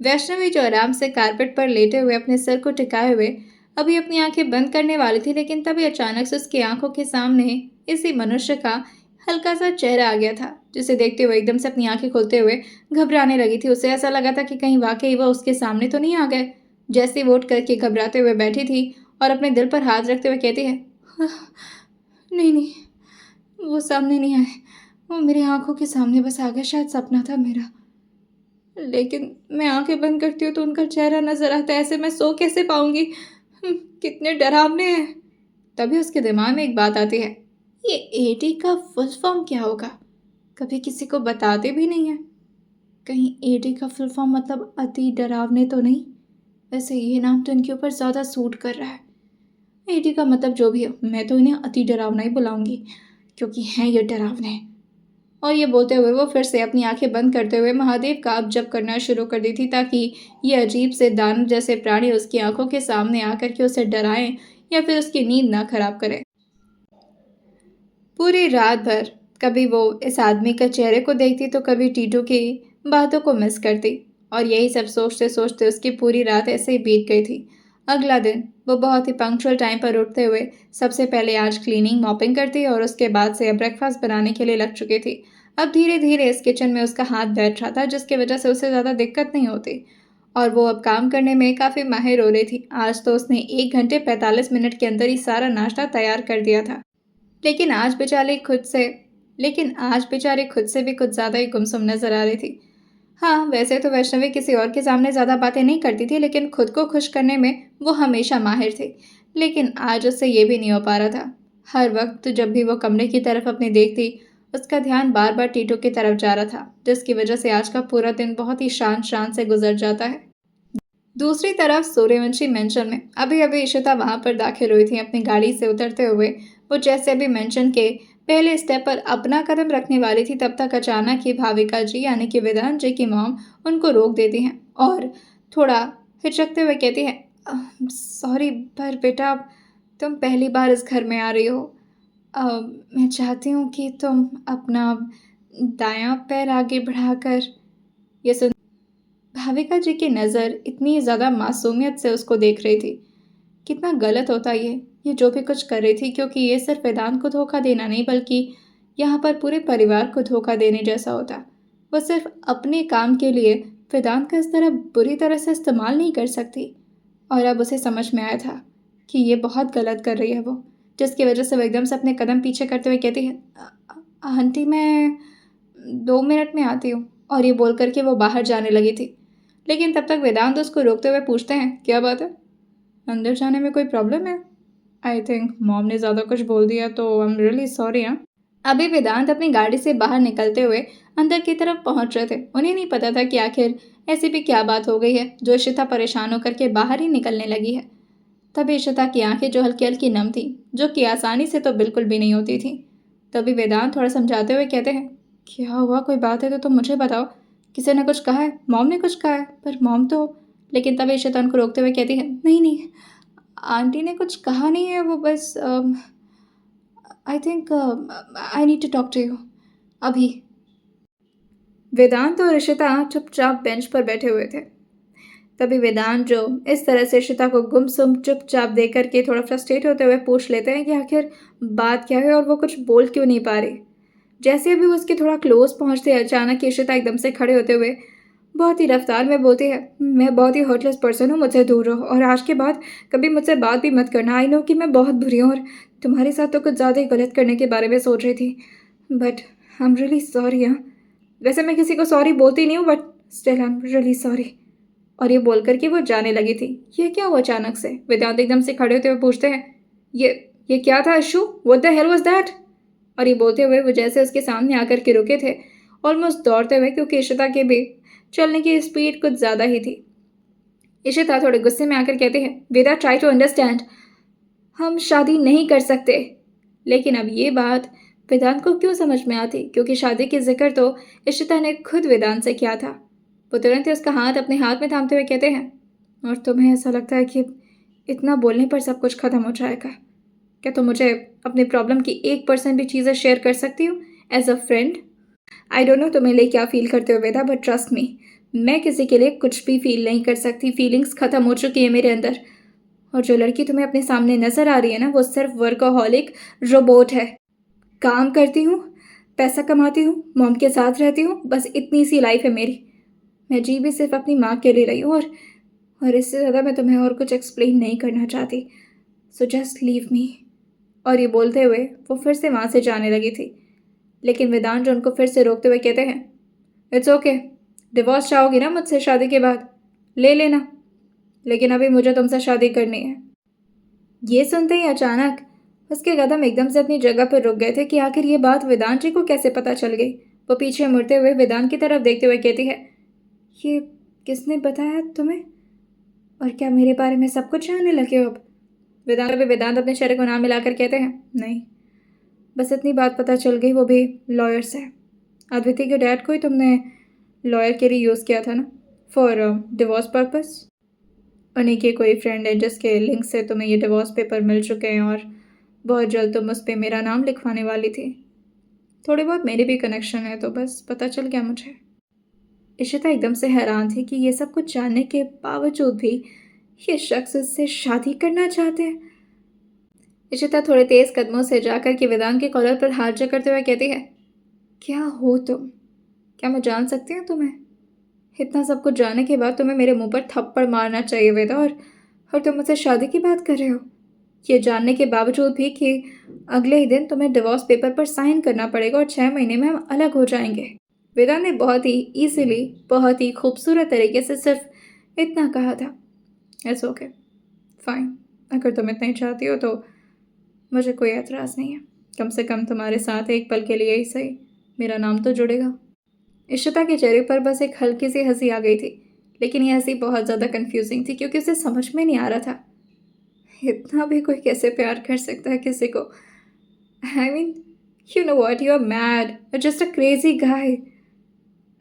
वैष्णवी जो आराम से कारपेट पर लेटे हुए अपने सिर को टिकाए हुए अभी अपनी आंखें बंद करने वाली थी, लेकिन तभी अचानक से उसकी आंखों के सामने इसी मनुष्य का हल्का सा चेहरा आ गया था, जिसे देखते हुए एकदम से अपनी आंखें खोलते हुए घबराने लगी थी। उसे ऐसा लगा था कि कहीं वाकई वह उसके सामने तो नहीं आ गए। जैसे ही वो उठ करके घबराते हुए बैठी थी और अपने दिल पर हाथ रखते हुए कहती है, "हाँ, नहीं नहीं, वो सामने नहीं आए, वो मेरी आंखों के सामने बस आ गए, शायद सपना था मेरा। लेकिन मैं आंखें बंद करती हूँ तो उनका चेहरा नजर आता है, ऐसे मैं सो कैसे पाऊंगी? कितने डरावने हैं।" तभी उसके दिमाग में एक बात आती है, ये एडी का फुल फॉर्म क्या होगा? कभी किसी को बताते भी नहीं है। कहीं एडी का फुल फॉर्म मतलब अति डरावने तो नहीं? वैसे ये नाम तो इनके ऊपर ज़्यादा सूट कर रहा है। एडी का मतलब जो भी हो, मैं तो इन्हें अति डरावना ही बुलाऊंगी, क्योंकि हैं ये डरावने। और ये बोलते हुए वो फिर से अपनी आंखें बंद करते हुए महादेव का अब जप करना शुरू कर दी थी, ताकि ये अजीब से दानव जैसे प्राणी उसकी आंखों के सामने आकर के उसे डराएं या फिर उसकी नींद ना खराब करें। पूरी रात भर कभी वो इस आदमी के चेहरे को देखती तो कभी टीटू की बातों को मिस करती, और यही सब सोचते सोचते उसकी पूरी रात ऐसे ही बीत गई थी। अगला दिन वो बहुत ही पंक्चुअल टाइम पर उठते हुए सबसे पहले आज क्लीनिंग मॉपिंग करती और उसके बाद से ब्रेकफास्ट बनाने के लिए लग चुकी थी। अब धीरे धीरे इस किचन में उसका हाथ बैठ रहा था, जिसकी वजह से उसे ज़्यादा दिक्कत नहीं होती और वो अब काम करने में काफ़ी माहिर हो रही थी। आज तो उसने 1 घंटे 45 मिनट के अंदर ही सारा नाश्ता तैयार कर दिया था। लेकिन आज बेचारी खुद से लेकिन आज बेचारी खुद से भी कुछ ज़्यादा ही गुमसुम नज़र आ रही थी। हाँ, वैसे तो वैष्णवी किसी और के सामने ज़्यादा बातें नहीं करती थी, लेकिन खुद को खुश करने में वो हमेशा माहिर थी। लेकिन आज उससे ये भी नहीं हो पा रहा था। हर वक्त जब भी वो कमरे की तरफ अपनी देखती, उसका ध्यान बार बार टीटू की तरफ जा रहा था, जिसकी वजह से आज का पूरा दिन बहुत ही शांत शांत से गुजर जाता है। दूसरी तरफ सूर्यवंशी मेंशन में अभी अभी इशिता वहां पर दाखिल हुई थी। अपनी गाड़ी से उतरते हुए वो जैसे अभी मेंशन के पहले स्टेप पर अपना कदम रखने वाली थी, तब तक अचानक ही भाविका जी यानी कि वेदांत जी की मॉम उनको रोक देती हैं और थोड़ा हिचकते हुए कहती है, सॉरी पर बेटा, तुम पहली बार इस घर में आ रही हो। मैं चाहती हूँ कि तुम अपना दायां पैर आगे बढ़ाकर। ये सुन भाविका जी की नज़र इतनी ज़्यादा मासूमियत से उसको देख रही थी। कितना गलत होता ये जो भी कुछ कर रही थी, क्योंकि ये सिर्फ वेदांत को धोखा देना नहीं बल्कि यहाँ पर पूरे परिवार को धोखा देने जैसा होता। वो सिर्फ अपने काम के लिए वेदांत का इस तरह बुरी तरह से इस्तेमाल नहीं कर सकती। और अब उसे समझ में आया था कि ये बहुत गलत कर रही है वो, जिसकी वजह से वो एकदम से अपने कदम पीछे करते हुए कहती है, आंटी मैं 2 मिनट में आती हूँ। और ये बोल करके वो बाहर जाने लगी थी, लेकिन तब तक वेदांत उसको रोकते हुए पूछते हैं, क्या बात है, अंदर जाने में कोई प्रॉब्लम है? आई थिंक मॉम ने ज़्यादा कुछ बोल दिया तो आई एम रियली सॉरी। हाँ, अभी वेदांत अपनी गाड़ी से बाहर निकलते हुए अंदर की तरफ पहुंच रहे थे। उन्हें नहीं पता था कि आखिर ऐसी भी क्या बात हो गई है जो इशिता परेशान होकर के बाहर ही निकलने लगी है। तभी इशिता की आंखें जो हल्की हल्की नम थी, जो कि आसानी से तो बिल्कुल भी नहीं होती थी। तभी वेदांत थोड़ा समझाते हुए कहते हैं, क्या हुआ, कोई बात है तो तुम मुझे बताओ। किसी ने कुछ कहा है? मॉम ने कुछ कहा है? पर मॉम तो। लेकिन तभी इशिता उनको रोकते हुए कहती है, नहीं नहीं, आंटी ने कुछ कहा नहीं है, वो बस I think I need to talk to you अभी। वेदांत और इशिता चुपचाप बेंच पर बैठे हुए थे। तभी वेदांत जो इस तरह से इशिता को गुमसुम चुपचाप देख करके थोड़ा फ्रस्ट्रेट होते हुए पूछ लेते हैं कि आखिर बात क्या है और वो कुछ बोल क्यों नहीं पा रही। जैसे अभी वो उसके थोड़ा क्लोज पहुंचते अचानक इशिता एकदम से खड़े होते हुए बहुत ही रफ्तार में बोलती है, मैं बहुत ही हर्टलेस पर्सन हूँ, मुझसे दूर रहो और आज के बाद कभी मुझसे बात भी मत करना। आई नो कि मैं बहुत बुरी हूँ और तुम्हारे साथ तो कुछ ज़्यादा ही गलत करने के बारे में सोच रही थी, but I am really sorry. हाँ, वैसे मैं किसी को सॉरी बोलती नहीं हूँ, but still I am really sorry. और ये बोल करके वो जाने लगी थी। ये क्या हुआ अचानक से? वेदांत एकदम से खड़े होते हुए पूछते हैं, ये क्या था Ashu? What the hell was that? और ये बोलते हुए वो जैसे उसके सामने आकर के रुके थे, ऑलमोस्ट दौड़ते हुए, क्योंकि इशिता के भी चलने की स्पीड कुछ ज़्यादा ही थी। इशिता थोड़े गुस्से में आकर कहते हैं, वेदा ट्राई टू अंडरस्टैंड, हम शादी नहीं कर सकते। लेकिन अब ये बात वेदांत को क्यों समझ में आती, क्योंकि शादी की जिक्र तो इशिता ने खुद वेदांत से किया था। वो तुरंत ही उसका हाथ अपने हाथ में थामते हुए कहते हैं, और तुम्हें ऐसा लगता है कि इतना बोलने पर सब कुछ खत्म हो जाएगा? क्या तुम मुझे अपनी प्रॉब्लम की 1% भी चीज़ें शेयर कर सकती हो as a friend? I don't know तुम्हें लिए क्या फील करते हो वेदा, बट ट्रस्ट मी, मैं किसी के लिए कुछ भी फील नहीं कर सकती। फीलिंग्स खत्म हो चुकी है मेरे अंदर। और जो लड़की तुम्हें अपने सामने नजर आ रही है ना, वो सिर्फ वर्कोहॉलिक रोबोट है। काम करती हूँ, पैसा कमाती हूँ, मॉम के साथ रहती हूँ, बस इतनी सी लाइफ है मेरी। मैं जी भी सिर्फ अपनी माँ के लिए रही हूँ, और इससे ज़्यादा मैं तुम्हें और कुछ एक्सप्लेन नहीं करना चाहती। So just leave me. और ये बोलते हुए वो फिर से वहाँ से जाने लगी थी, लेकिन वेदांत उनको फिर से रोकते हुए कहते हैं, इट्स ओके, डिवोर्स चाहोगी ना मुझसे शादी के बाद, ले लेना, लेकिन अभी मुझे तुमसे शादी करनी है। ये सुनते ही अचानक उसके कदम एकदम से अपनी जगह पर रुक गए थे कि आखिर ये बात वेदांत जी को कैसे पता चल गई। वो पीछे मुड़ते हुए वेदांत की तरफ देखते हुए कहती है, ये किसने बताया तुम्हें, और क्या मेरे बारे में सब कुछ जानने लगे हो अब? वेदांत अपने चेहरे को नाम मिलाकर कहते हैं, नहीं, बस इतनी बात पता चल गई, वो भी लॉयर से। अद्वितीय के डैड को ही तुमने लॉयर के लिए यूज़ किया था ना, फॉर डिवोर्स पर्पस। उन्हीं के कोई फ्रेंड है जिसके लिंक से तुम्हें ये डिवोर्स पेपर मिल चुके हैं, और बहुत जल्द तुम उस पर मेरा नाम लिखवाने वाली थी। थोड़ी बहुत मेरी भी कनेक्शन है, तो बस पता चल गया मुझे। इशिता एकदम से हैरान थी कि ये सब कुछ जानने के बावजूद भी ये शख्स उससे शादी करना चाहते हैं। इशिता थोड़े तेज कदमों से जाकर के वेदांत के कॉलर पर हाथ जकड़ते हुए कहती है, क्या हो तुम? क्या मैं जान सकती हूँ तुम्हें? इतना सब कुछ जानने के बाद तुम्हें मेरे मुंह पर थप्पड़ मारना चाहिए वेदा, और तुम मुझसे शादी की बात कर रहे हो, ये जानने के बावजूद भी कि अगले ही दिन तुम्हें डिवोर्स पेपर पर साइन करना पड़ेगा और 6 महीने में हम अलग हो जाएंगे। वेदा ने बहुत ही ईजिली, बहुत ही खूबसूरत तरीके से सिर्फ इतना कहा था, इट्स ओके, फाइन, अगर तुम इतना ही चाहती हो तो मुझे कोई एतराज़ नहीं है। कम से कम तुम्हारे साथ एक पल के लिए ही सही मेरा नाम तो जुड़ेगा। इशिता के चेहरे पर बस एक हल्की सी हंसी आ गई थी, लेकिन यह हंसी बहुत ज़्यादा कंफ्यूजिंग थी क्योंकि उसे समझ में नहीं आ रहा था इतना भी कोई कैसे प्यार कर सकता है किसी को। I mean, you know what, you are mad, just a crazy guy.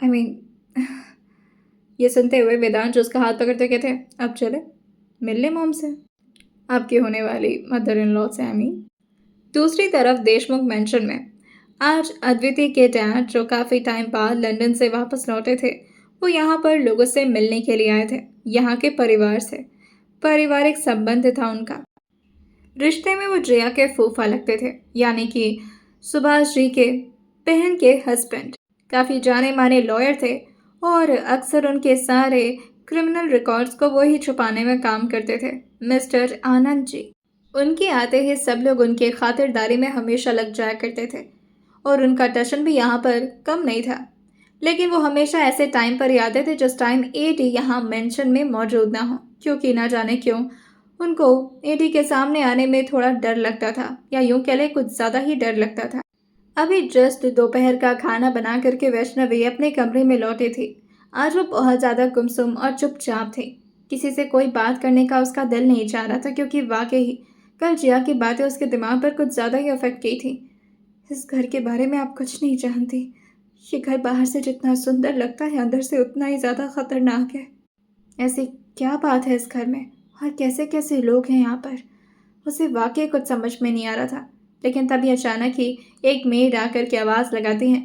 I mean, ये सुनते हुए वेदांत जो उसका हाथ पकड़ते कहते हैं, अब चले मिलने मॉम से, आपकी होने वाली मदर इन लॉ से। आई मीन, दूसरी तरफ देशमुख मेंशन में आज अद्वितीय के डैड जो काफ़ी टाइम बाद लंदन से वापस लौटे थे, वो यहाँ पर लोगों से मिलने के लिए आए थे। यहाँ के परिवार से पारिवारिक संबंध था उनका। रिश्ते में वो जया के फूफा लगते थे, यानी कि सुभाष जी के बहन के हस्बैंड। काफ़ी जाने माने लॉयर थे और अक्सर उनके सारे क्रिमिनल रिकॉर्ड्स को वो ही छुपाने में काम करते थे, मिस्टर आनंद जी। उनके आते ही सब लोग उनके खातिरदारी में हमेशा लग जाया करते थे, और उनका टशन भी यहाँ पर कम नहीं था। लेकिन वो हमेशा ऐसे टाइम पर ही आते थे जिस टाइम एडी यहाँ मेंशन में मौजूद ना हो, क्योंकि ना जाने क्यों उनको एडी के सामने आने में थोड़ा डर लगता था, या यूं कह ले कुछ ज़्यादा ही डर लगता था। अभी जस्ट दोपहर का खाना बना करके वैष्णवी अपने कमरे में लौटी थी। आज वो बहुत ज़्यादा गुमसुम और चुपचाप थी। किसी से कोई बात करने का उसका दिल नहीं चाह रहा था, क्योंकि वाकई कल जिया की बातें उसके दिमाग पर कुछ ज़्यादा ही अफेक्ट की थी। इस घर के बारे में आप कुछ नहीं जानती। ये घर बाहर से जितना सुंदर लगता है, अंदर से उतना ही ज़्यादा खतरनाक है। ऐसी क्या बात है इस घर में, और कैसे कैसे लोग हैं यहाँ पर? उसे वाकई कुछ समझ में नहीं आ रहा था। लेकिन तभी अचानक ही एक मेड आकर के आवाज़ लगाती है,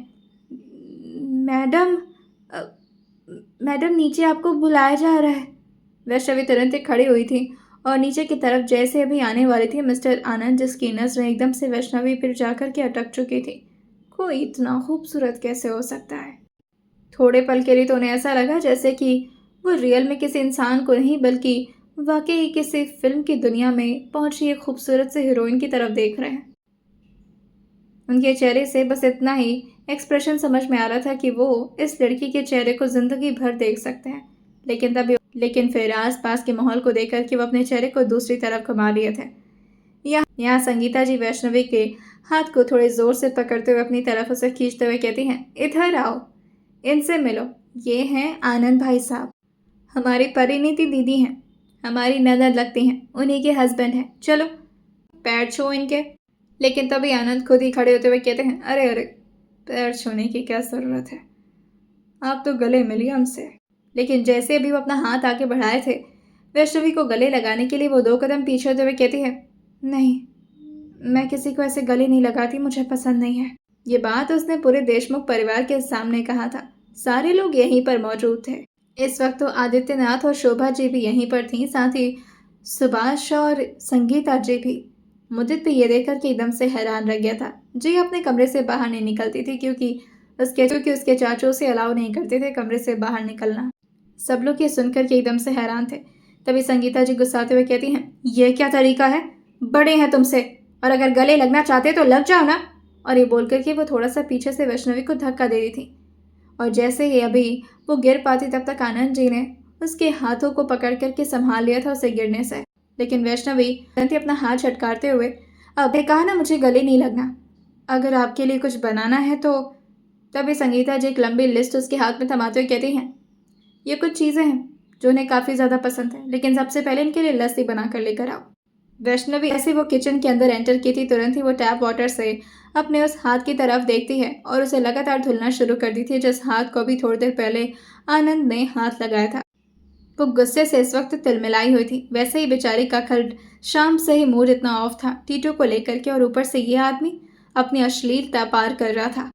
मैडम, अ, मैडम नीचे आपको बुलाया जा रहा है। वैष्णवी तुरंत ही खड़ी हुई थी और नीचे की तरफ जैसे अभी आने वाली थी मिस्टर आनंद, जिसकी नजरें एकदम से वैष्णवी पर जाकर के अटक चुकी थी। कोई इतना खूबसूरत कैसे हो सकता है? थोड़े पल के लिए तो उन्हें ऐसा लगा जैसे कि वो रियल में किसी इंसान को नहीं, बल्कि वाकई किसी फिल्म की दुनिया में पहुंची एक खूबसूरत से हीरोइन की तरफ देख रहे हैं। उनके चेहरे से बस इतना ही एक्सप्रेशन समझ में आ रहा था कि वो इस लड़की के चेहरे को जिंदगी भर देख सकते हैं। लेकिन फिर आसपास के माहौल को देखकर कि वो अपने चेहरे को दूसरी तरफ घुमा लिए थे। यहाँ संगीता जी वैष्णवी के हाथ को थोड़े जोर से पकड़ते हुए अपनी तरफ उसे खींचते हुए कहती हैं, इधर आओ, इनसे मिलो, ये हैं आनंद भाई साहब, हमारी परिणीति दीदी हैं, हमारी ननद लगती हैं, उन्हीं के हस्बैंड हैं, चलो पैर छो इनके। लेकिन तभी आनंद खुद ही खड़े होते हुए कहते हैं, अरे अरे, पैर छूने की क्या ज़रूरत है, आप तो गले मिलिए हमसे। लेकिन जैसे अभी वो अपना हाथ आगे बढ़ाए थे वैष्णवी को गले लगाने के लिए, वो 2 कदम पीछे होते हुए कहती है, नहीं, मैं किसी को ऐसे गले नहीं लगाती, मुझे पसंद नहीं है। ये बात उसने पूरे देशमुख परिवार के सामने कहा था। सारे लोग यहीं पर मौजूद थे। इस वक्त तो आदित्यनाथ और शोभा जी भी यहीं पर थीं, साथ ही सुभाष और संगीता जी भी। मुदित भी ये देखकर के एकदम से हैरान रह गया था। जी अपने कमरे से बाहर नहीं निकलती थी क्योंकि उसके चाचू उसे अलाउ नहीं करते थे कमरे से बाहर निकलना। सब लोग ये सुनकर के एकदम से हैरान थे। तभी संगीता जी गुस्साते हुए कहती हैं, ये क्या तरीका है? बड़े हैं तुमसे, और अगर गले लगना चाहते तो लग जाओ ना। और ये बोलकर के वो थोड़ा सा पीछे से वैष्णवी को धक्का दे रही थी। और जैसे ही अभी वो गिर पाती तब तक आनंद जी ने उसके हाथों को पकड़ करके संभाल लिया था उसे गिरने से। लेकिन वैष्णवी तुरंत ही अपना हाथ झटकारते हुए, अबे कहा ना मुझे गले नहीं लगना, अगर आपके लिए कुछ बनाना है तो। तभी संगीता जी एक लंबी लिस्ट उसके हाथ में थमाते हुए कहती हैं, ये कुछ चीज़ें हैं जो उन्हें काफ़ी ज़्यादा पसंद है, लेकिन सबसे पहले इनके लिए लस्सी बना कर लेकर आओ। वैष्णवी ऐसे वो किचन के अंदर एंटर की थी, तुरंत ही वो टैप वाटर से अपने उस हाथ की तरफ देखती है और उसे लगातार धुलना शुरू कर दी थी, जिस हाथ को भी थोड़ी देर पहले आनंद ने हाथ लगाया था। वो गुस्से से इस वक्त तिलमिलाई हुई थी। वैसे ही बेचारी का कल शाम से ही मूड इतना ऑफ था टीटू को लेकर के, और ऊपर से ये आदमी अपनी अश्लीलता पार कर रहा था।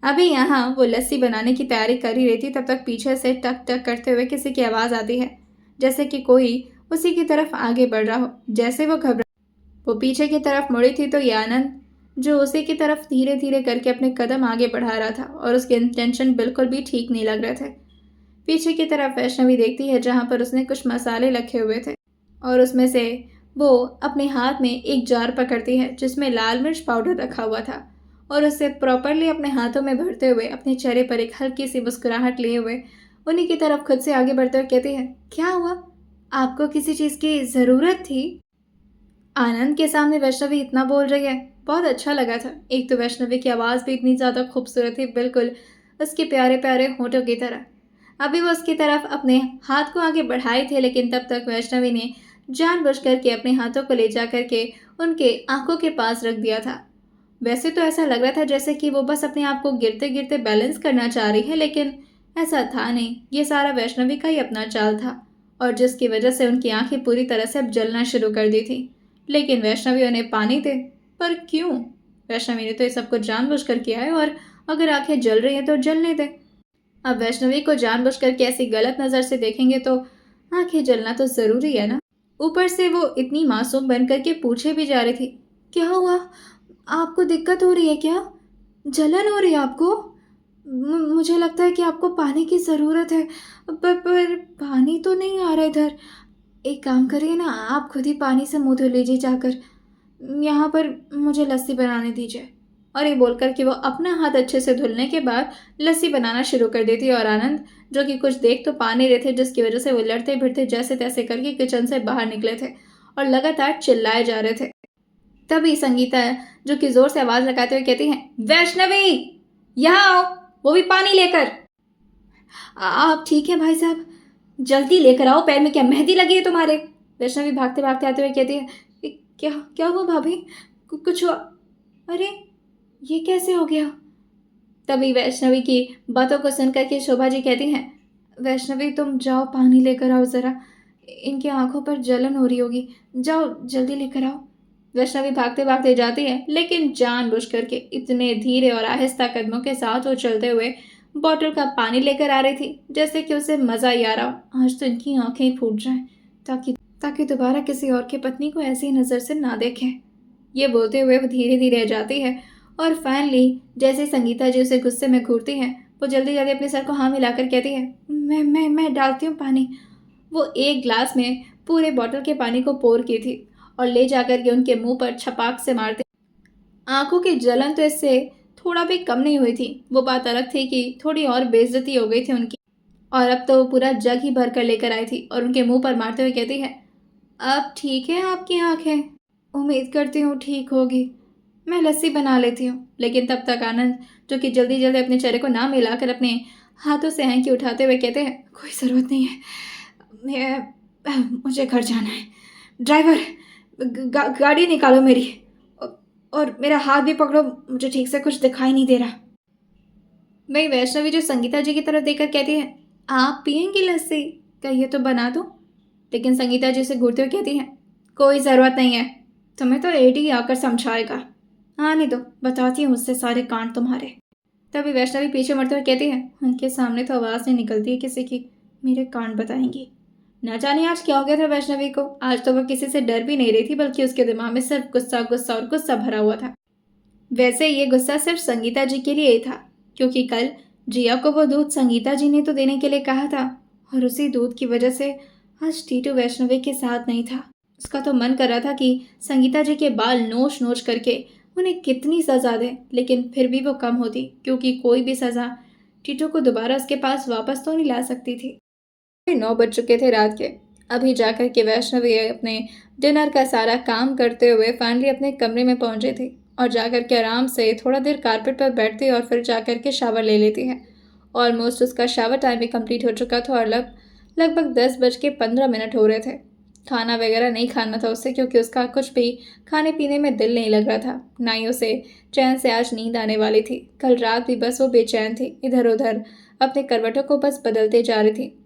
अभी यहाँ वो लस्सी बनाने की तैयारी कर ही रही थी, तब तक पीछे से टक टक करते हुए किसी की आवाज़ आती है, जैसे कि कोई उसी की तरफ आगे बढ़ रहा हो। जैसे वो पीछे की तरफ मुड़ी थी तो ये आनंद जो उसी की तरफ धीरे धीरे करके अपने कदम आगे बढ़ा रहा था, और उसके इंटेंशन बिल्कुल भी ठीक नहीं लग रहे थे। पीछे की तरफ वैष्णवी देखती है जहाँ पर उसने कुछ मसाले रखे हुए थे, और उसमें से वो अपने हाथ में एक जार पकड़ती है जिसमें लाल मिर्च पाउडर रखा हुआ था, और उसे प्रॉपरली अपने हाथों में भरते हुए अपने चेहरे पर एक हल्की सी मुस्कुराहट लिए हुए उन्हीं की तरफ खुद से आगे बढ़ते हुए कहती है, क्या हुआ, आपको किसी चीज़ की ज़रूरत थी? आनंद के सामने वैष्णवी इतना बोल रही है, बहुत अच्छा लगा था। एक तो वैष्णवी की आवाज़ भी इतनी ज़्यादा खूबसूरत थी, बिल्कुल उसके प्यारे प्यारे होठों की तरह। अभी वो उसकी तरफ अपने हाथ को आगे बढ़ाए थे, लेकिन तब तक वैष्णवी ने जानबूझ करके अपने हाथों को ले जा करके उनके आंखों के पास रख दिया था। वैसे तो ऐसा लग रहा था जैसे कि वो बस अपने आप को गिरते गिरते बैलेंस करना चाह रही है, लेकिन ऐसा था नहीं। ये सारा वैष्णवी का ही अपना चाल था, और जिसकी वजह से उनकी आंखें पूरी तरह से अब जलना शुरू कर दी थी। लेकिन वैष्णवी उन्हें पानी दे, पर क्यों? वैष्णवी ने तो ये सब कुछ जानबूझ कर किया है, और अगर आंखें जल रही हैं तो जलने दे। अब वैष्णवी को जानबूझ करके ऐसी गलत नज़र से देखेंगे तो आंखें जलना तो ज़रूरी है ना। ऊपर से वो इतनी मासूम बन करके पूछे भी जा रही थी, क्या हुआ, आपको दिक्कत हो रही है क्या? जलन हो रही है आपको? मुझे लगता है कि आपको पानी की ज़रूरत है, पर पानी तो नहीं आ रहा इधर। एक काम करिए ना, आप खुद ही पानी से मुंह धो लीजिए जाकर, यहाँ पर मुझे लस्सी बनाने दीजिए। और ये बोलकर कि वो अपना हाथ अच्छे से धुलने के बाद लस्सी बनाना शुरू कर देती, और आनंद जो कि कुछ देख तो पा नहीं रहे थे, जिसकी वजह से वो लड़ते भिड़ते जैसे तैसे करके किचन से बाहर निकले थे और लगातार चिल्लाए जा रहे थे। तभी संगीता जो कि जोर से आवाज़ लगाते हुए कहती हैं, वैष्णवी यहाँ आओ, वो भी पानी लेकर। आप ठीक है भाई साहब, जल्दी लेकर आओ, पैर में क्या मेहंदी लगी है तुम्हारे? वैष्णवी भागते भागते आते हुए कहती है, क्या क्या हुआ भाभी, कुछ हुआ? अरे ये कैसे हो गया? तभी वैष्णवी की बातों को सुनकर के शोभा जी कहती हैं, वैष्णवी तुम जाओ पानी लेकर आओ ज़रा, इनकी आंखों पर जलन हो रही होगी, जाओ जल्दी लेकर आओ। वैष्णवी भागते भागते जाती है, लेकिन जानबूझ करके इतने धीरे और आहिस्ता कदमों के साथ वो चलते हुए बॉटल का पानी लेकर आ रही थी, जैसे कि उसे मज़ा ही आ रहा हो, आज तो इनकी आंखें फूट जाएं, ताकि ताकि दोबारा किसी और की पत्नी को ऐसी नज़र से ना देखें। ये बोलते हुए वो धीरे धीरे जाती है, और फाइनली जैसे संगीता जी उसे गुस्से में घूरती हैं, वो जल्दी जल्दी अपने सर को हाँ मिलाकर कहती है, मैं डालती हूँ पानी। वो एक ग्लास में पूरे बॉटल के पानी को पोर की थी, और ले जाकर के उनके मुंह पर छपाक से मारती। आंखों की जलन तो इससे थोड़ा भी कम नहीं हुई थी। वो बात अलग थी कि थोड़ी और बेइज्जती हो गई थी उनकी, और अब तो वो पूरा जग ही भर कर लेकर आई थी, और उनके मुंह पर मारते हुए कहती है, अब ठीक है आपकी आंखें? उम्मीद करती हूँ ठीक होगी, मैं लस्सी बना लेती हूँ। लेकिन तब तक आनंद जो कि जल्दी जल्दी अपने चेहरे को ना मिलाकर अपने हाथों से हैंकी उठाते हुए कहते हैं, कोई ज़रूरत नहीं है, मुझे घर जाना है। ड्राइवर गाड़ी निकालो मेरी, और मेरा हाथ भी पकड़ो, मुझे ठीक से कुछ दिखाई नहीं दे रहा। भाई वैष्णवी जो संगीता जी की तरफ देखकर कहती है, आप पियेंगी लस्सी, कहिए तो बना दो। लेकिन संगीता जी से घूरते हुए कहती हैं, कोई ज़रूरत नहीं है, तुम्हें तो एडी आकर समझाएगा, आने दो, बताती हूँ उससे सारे कांड तुम्हारे। तभी वैष्णवी पीछे मुड़ते हुए कहती है, उनके सामने तो आवाज़ नहीं निकलती है किसी की, मेरे कान बताएंगी। न जाने आज क्या हो गया था वैष्णवी को। आज तो वह किसी से डर भी नहीं रही थी, बल्कि उसके दिमाग में सिर्फ गुस्सा गुस्सा और गुस्सा भरा हुआ था। वैसे ये गुस्सा सिर्फ संगीता जी के लिए ही था, क्योंकि कल जिया को वो दूध संगीता जी ने तो देने के लिए कहा था, और उसी दूध की वजह से आज टीटू वैष्णवी के साथ नहीं था। उसका तो मन कर रहा था कि संगीता जी के बाल नोच नोच करके उन्हें कितनी सजा दे, लेकिन फिर भी वो कम होती, क्योंकि कोई भी सजा टीटू को दोबारा उसके पास वापस तो नहीं ला सकती थी। 9 बज चुके थे रात के। अभी जाकर के वैष्णवी अपने डिनर का सारा काम करते हुए फाइनली अपने कमरे में पहुंची थी, और जाकर के आराम से थोड़ा देर कारपेट पर बैठती और फिर जाकर के शावर ले लेती है। ऑलमोस्ट उसका शावर टाइम भी कंप्लीट हो चुका था, और लगभग 10 बज के 15 मिनट हो रहे थे। खाना वगैरह नहीं खाना था उससे, क्योंकि उसका कुछ भी खाने पीने में दिल नहीं लग रहा था, ना ही उसे चैन से आज नींद आने वाली थी। कल रात भी बस वो बेचैन थी, इधर उधर अपने करवटों को बस बदलते जा रही थी।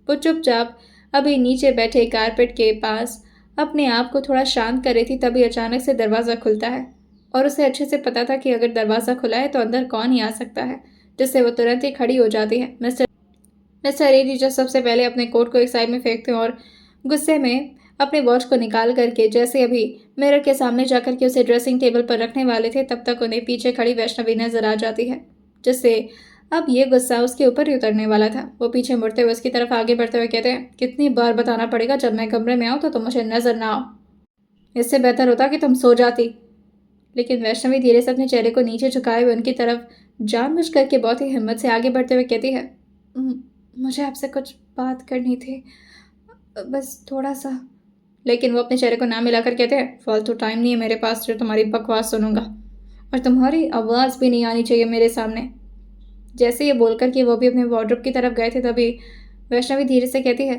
वो चुपचाप अभी नीचे बैठे कारपेट के पास अपने आप को थोड़ा शांत कर रही थी, तभी अचानक से दरवाज़ा खुलता है, और उसे अच्छे से पता था कि अगर दरवाज़ा खुला है तो अंदर कौन ही आ सकता है, जिससे वो तुरंत ही खड़ी हो जाती है। मिस्टर एडी जो सबसे पहले अपने कोट को एक साइड में फेंकते हैं और गुस्से में अपने वॉच को निकाल करके जैसे अभी मिरर के सामने जाकर के उसे ड्रेसिंग टेबल पर रखने वाले थे, तब तक उन्हें पीछे खड़ी वैष्णवी नजर आ जाती है, जिससे अब ये गुस्सा उसके ऊपर ही उतरने वाला था। वो पीछे मुड़ते हुए उसकी तरफ आगे बढ़ते हुए कहते हैं, कितनी बार बताना पड़ेगा, जब मैं कमरे में आऊँ तो तुम मुझे नजर ना आओ। इससे बेहतर होता कि तुम सो जाती। लेकिन वैष्णवी धीरे से अपने चेहरे को नीचे झुकाए हुए उनकी तरफ जानबूझ करके बहुत ही हिम्मत से आगे बढ़ते हुए कहती है, मुझे आपसे कुछ बात करनी थी, बस थोड़ा सा। लेकिन वो अपने चेहरे को ना मिलाकर कहते हैं, फालतू टाइम नहीं है मेरे पास जो तुम्हारी बकवास सुनूंगा, और तुम्हारी आवाज़ भी नहीं आनी चाहिए मेरे सामने। जैसे ये बोलकर कि वो भी अपने वार्डरोब की तरफ गए थे, तभी वैष्णवी धीरे से कहती है,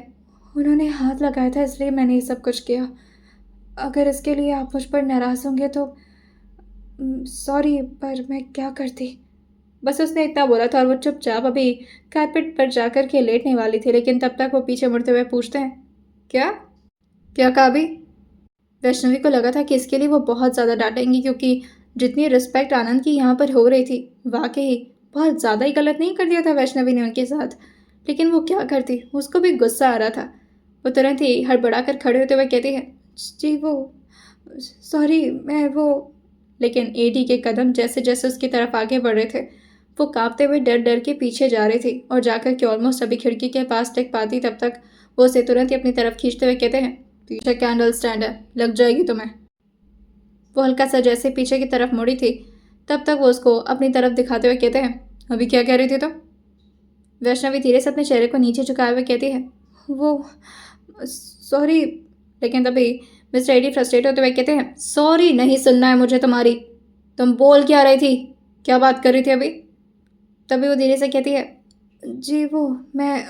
उन्होंने हाथ लगाया था इसलिए मैंने ये सब कुछ किया। अगर इसके लिए आप मुझ पर नाराज़ होंगे तो सॉरी, पर मैं क्या करती। बस उसने इतना बोला था और वो चुपचाप अभी कारपेट पर जाकर के लेटने वाली थी, लेकिन तब तक वो पीछे मुड़ते हुए पूछते हैं, क्या क्या कहा अभी। वैष्णवी को लगा था कि इसके लिए वो बहुत ज़्यादा डांटेंगी, क्योंकि जितनी रिस्पेक्ट आनंद की यहाँ पर हो रही थी, वाकई बहुत ज़्यादा ही गलत नहीं कर दिया था वैष्णवी ने उनके साथ। लेकिन वो क्या करती, उसको भी गुस्सा आ रहा था। वो तुरंत ही हड़बड़ा कर खड़े होते हुए कहती है, जी वो सॉरी मैं वो। लेकिन एडी के कदम जैसे जैसे उसकी तरफ आगे बढ़ रहे थे, वो कांपते हुए डर डर के पीछे जा रही थी, और जाकर के ऑलमोस्ट अभी खिड़की के पास टिक पाती, तब तक वो उसे तुरंत ही अपनी तरफ खींचते हुए कहते हैं, पीछे कैंडल स्टैंड है, लग जाएगी तुम्हें। वो हल्का सा जैसे पीछे की तरफ मुड़ी थी, तब तक वो उसको अपनी तरफ दिखाते हुए कहते हैं, अभी क्या कह रही थी तो। वैष्णवी धीरे से अपने चेहरे को नीचे झुकाए हुए कहती है, वो सॉरी। लेकिन तभी मिस्टर एडी फ्रस्ट्रेट होते हुए कहते हैं, सॉरी नहीं सुनना है मुझे तुम्हारी, तुम बोल क्या रही थी, क्या बात कर रही थी अभी। तभी वो धीरे से कहती है, जी वो मैं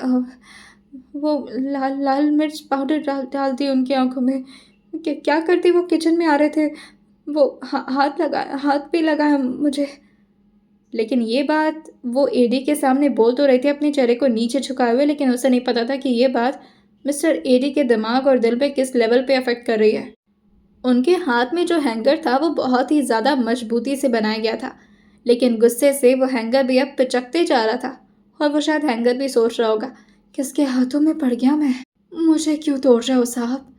वो लाल लाल मिर्च पाउडर डालती उनकी आंखों में। क्या करती, वो किचन में आ रहे थे, वो हाथ भी लगाया मुझे। लेकिन ये बात वो एडी के सामने बोल तो रही थी अपने चेहरे को नीचे झुकाए हुए, लेकिन उसे नहीं पता था कि ये बात मिस्टर एडी के दिमाग और दिल पे किस लेवल पे अफेक्ट कर रही है। उनके हाथ में जो हैंगर था वो बहुत ही ज़्यादा मजबूती से बनाया गया था, लेकिन गुस्से से वो हैंगर भी अब पिचकते जा रहा था, और वो शायद हैंगर भी सोच रहा होगा, किसके हाथों में पड़ गया मैं, मुझे क्यों तोड़ रहे हो साहब।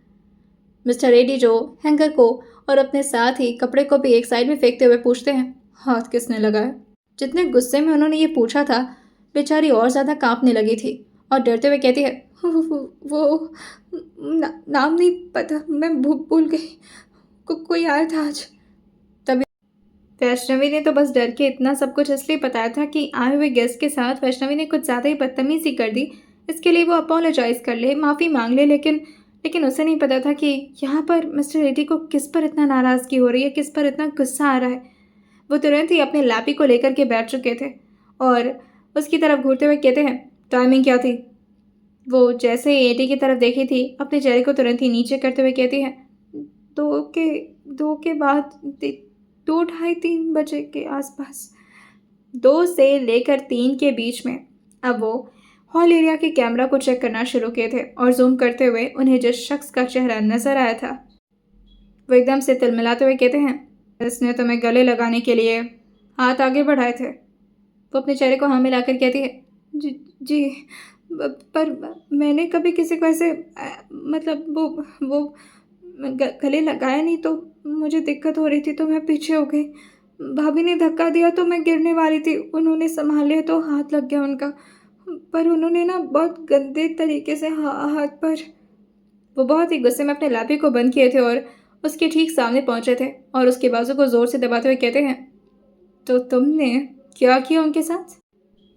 मिस्टर एडी जो हैंगर को और अपने साथ ही कपड़े को भी एक साइड में फेंकते हुए पूछते हैं, हाथ किसने लगाया। जितने गुस्से में उन्होंने ये पूछा था, बेचारी और ज़्यादा कांपने लगी थी, और डरते हुए कहती है, वो नाम नहीं पता, मैं भूल गई, कोई आया था आज। तभी वैष्णवी ने तो बस डर के इतना सब कुछ इसलिए बताया था कि आए हुए गेस्ट के साथ वैष्णवी ने कुछ ज़्यादा ही बदतमीजी कर दी, इसके लिए वो अपोलोजाइज कर ले, माफ़ी मांग ले। लेकिन उसे नहीं पता था कि यहाँ पर मिस्टर एडी को किस पर इतना नाराज़गी हो रही है, किस पर इतना गुस्सा आ रहा है। वो तुरंत ही अपने लैपी को लेकर के बैठ चुके थे, और उसकी तरफ घूरते हुए कहते हैं, टाइमिंग क्या थी। वो जैसे ही एडी की तरफ देखी थी, अपने चेहरे को तुरंत ही नीचे करते हुए कहती है, दो के बाद 2 ढाई 3 बजे के आसपास। 2 से लेकर 3 के बीच में। अब वो हॉल एरिया के कैमरा को चेक करना शुरू किए थे, और जूम करते हुए उन्हें जिस शख्स का चेहरा नजर आया था, वो एकदम से तिलमिलाते हुए कहते हैं, इसने तुम्हें गले लगाने के लिए हाथ आगे बढ़ाए थे। वो अपने चेहरे को हाँ मिलाकर कहती है, जी पर मैंने कभी किसी को ऐसे मतलब वो गले लगाया नहीं, तो मुझे दिक्कत हो रही थी तो मैं पीछे हो गई। भाभी ने धक्का दिया तो मैं गिरने वाली थी, उन्होंने संभाल लिया तो हाथ लग गया उनका। पर उन्होंने ना बहुत गंदे तरीके से हाथ पर, वो बहुत ही गुस्से में अपने लाठी को बंद किए थे और उसके ठीक सामने पहुंचे थे और उसके बाजू को जोर से दबाते हुए कहते हैं, तो तुमने क्या किया उनके साथ?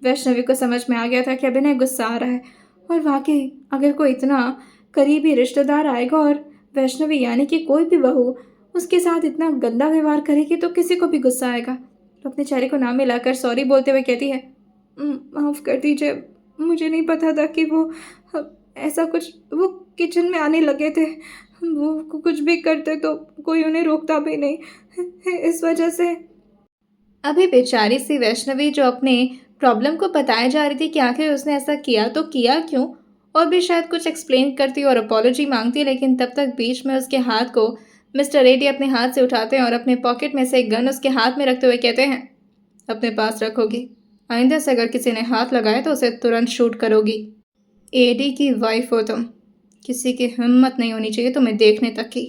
वैष्णवी को समझ में आ गया था कि अभिनय गुस्सा आ रहा है, और वाकई अगर कोई इतना करीबी रिश्तेदार आएगा और वैष्णवी यानी कि कोई भी बहू उसके साथ इतना गंदा व्यवहार करेगी तो किसी को भी गुस्सा आएगा। तो अपने चेहरे को नाम मिलाकर सॉरी बोलते हुए कहती है, माफ़ कर दीजिए, मुझे नहीं पता था कि वो ऐसा कुछ, वो किचन में आने लगे थे, वो कुछ भी करते तो कोई उन्हें रोकता भी नहीं, इस वजह से। अभी बेचारी सी वैष्णवी जो अपने प्रॉब्लम को बताए जा रही थी कि आखिर उसने ऐसा किया तो किया क्यों, और भी शायद कुछ एक्सप्लेन करती और अपोलॉजी मांगती, लेकिन तब तक बीच में उसके हाथ को मिस्टर रेड्डी अपने हाथ से उठाते हैं और अपने पॉकेट में से एक गन उसके हाथ में रखते हुए कहते हैं, अपने पास रखोगी, आइंदा से अगर किसी ने हाथ लगाया तो उसे तुरंत शूट करोगी। एडी की वाइफ हो तुम, किसी की हिम्मत नहीं होनी चाहिए तुम्हें देखने तक की।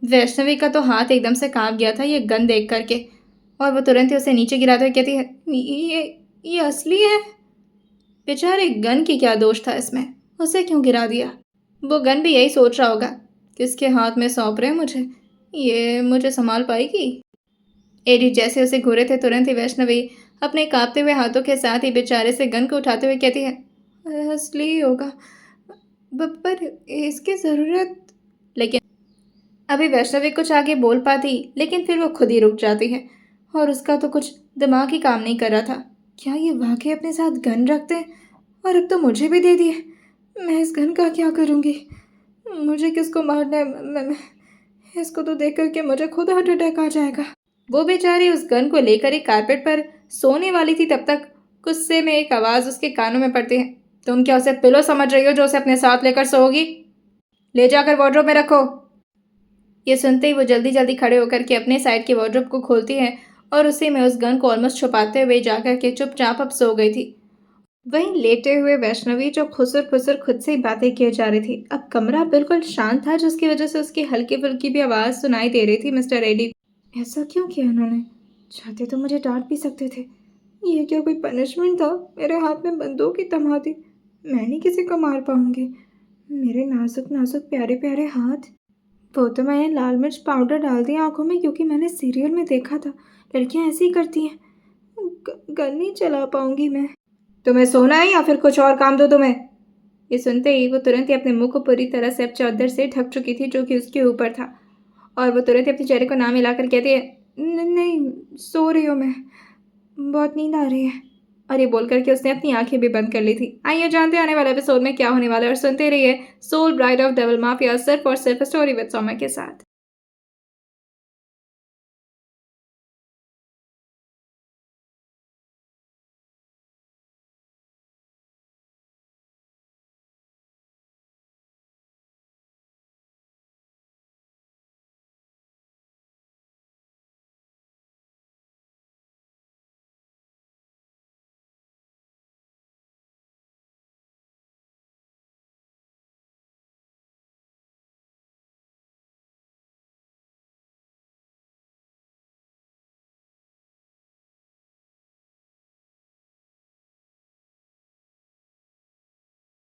वैष्णवी का तो हाथ एकदम से कांप गया था ये गन देख करके, और वो तुरंत ही उसे नीचे गिराते हुए कहती है, ये असली है। बेचारे गन की क्या दोष था इसमें, उसे क्यों गिरा दिया? वो गन भी यही सोच रहा होगा, किसके हाथ में सौंप रहे हैं मुझे, ये मुझे संभाल पाएगी? एडी जैसे उसे घूरे थे तुरंत ही वैष्णवी अपने कांपते हुए हाथों के साथ ही बेचारे से गन को उठाते हुए कहती है, असली ही होगा, पर इसकी ज़रूरत। लेकिन अभी वैष्णवी कुछ आगे बोल पाती, लेकिन फिर वो खुद ही रुक जाती है और उसका तो कुछ दिमाग ही काम नहीं कर रहा था। क्या ये वाकई अपने साथ गन रखते हैं? और अब तो मुझे भी दे दिए, मैं इस गन का क्या करूँगी? मुझे किसको मारना है? इसको तो देख करके मुझे खुद हार्ट अटैक आ जाएगा। वो बेचारी उस गन को लेकर एक कारपेट पर सोने वाली थी, तब तक गुस्से में एक आवाज़ उसके कानों में पड़ती है, तुम क्या उसे पिलो समझ रही हो जो उसे अपने साथ लेकर सोओगी? ले जाकर वार्डरोब में रखो। ये सुनते ही वो जल्दी जल्दी खड़े होकर के अपने साइड के वार्डरोब को खोलती है और उसी में उस गन को ऑलमोस्ट छुपाते हुए जाकर के चुपचाप अब सो गई थी। वहीं लेटे हुए वैष्णवी जो खुसर खुसर खुद से ही बातें किए जा रही थी, अब कमरा बिल्कुल शांत था जिसकी वजह से उसकी हल्की फुल्की भी आवाज़ सुनाई दे रही थी मिस्टर रेड्डी। ऐसा क्यों किया इन्होंने? चाहते तो मुझे डांट भी सकते थे, ये क्या कोई पनिशमेंट था? मेरे हाथ में बंदूक ही थमा दी, मैं नहीं किसी को मार पाऊंगी। मेरे नाजुक नाजुक प्यारे प्यारे हाथ। वो तो मैंने लाल मिर्च पाउडर डाल दिया आंखों में, क्योंकि मैंने सीरियल में देखा था लड़कियां ऐसे ही करती हैं। गन नहीं चला पाऊंगी मैं। तुम्हें सोना है या फिर कुछ और काम दो तुम्हें? ये सुनते ही वो तुरंत ही अपने मुंह को पूरी तरह से अब चादर से ढक चुकी थी जो कि उसके ऊपर था, और वो तुरंत ही अपने चेहरे को ना मिलाकर कहती है, नहीं, सो रही हूँ मैं, बहुत नींद आ रही है। और ये बोल करके उसने अपनी आंखें भी बंद कर ली थी। आइए जानते हैं आने वाले एपिसोड में क्या होने वाला है, और सुनते रहिए Soul Bride of Devil Mafia सिर्फ और सिर्फ स्टोरी विद सौम्या के साथ।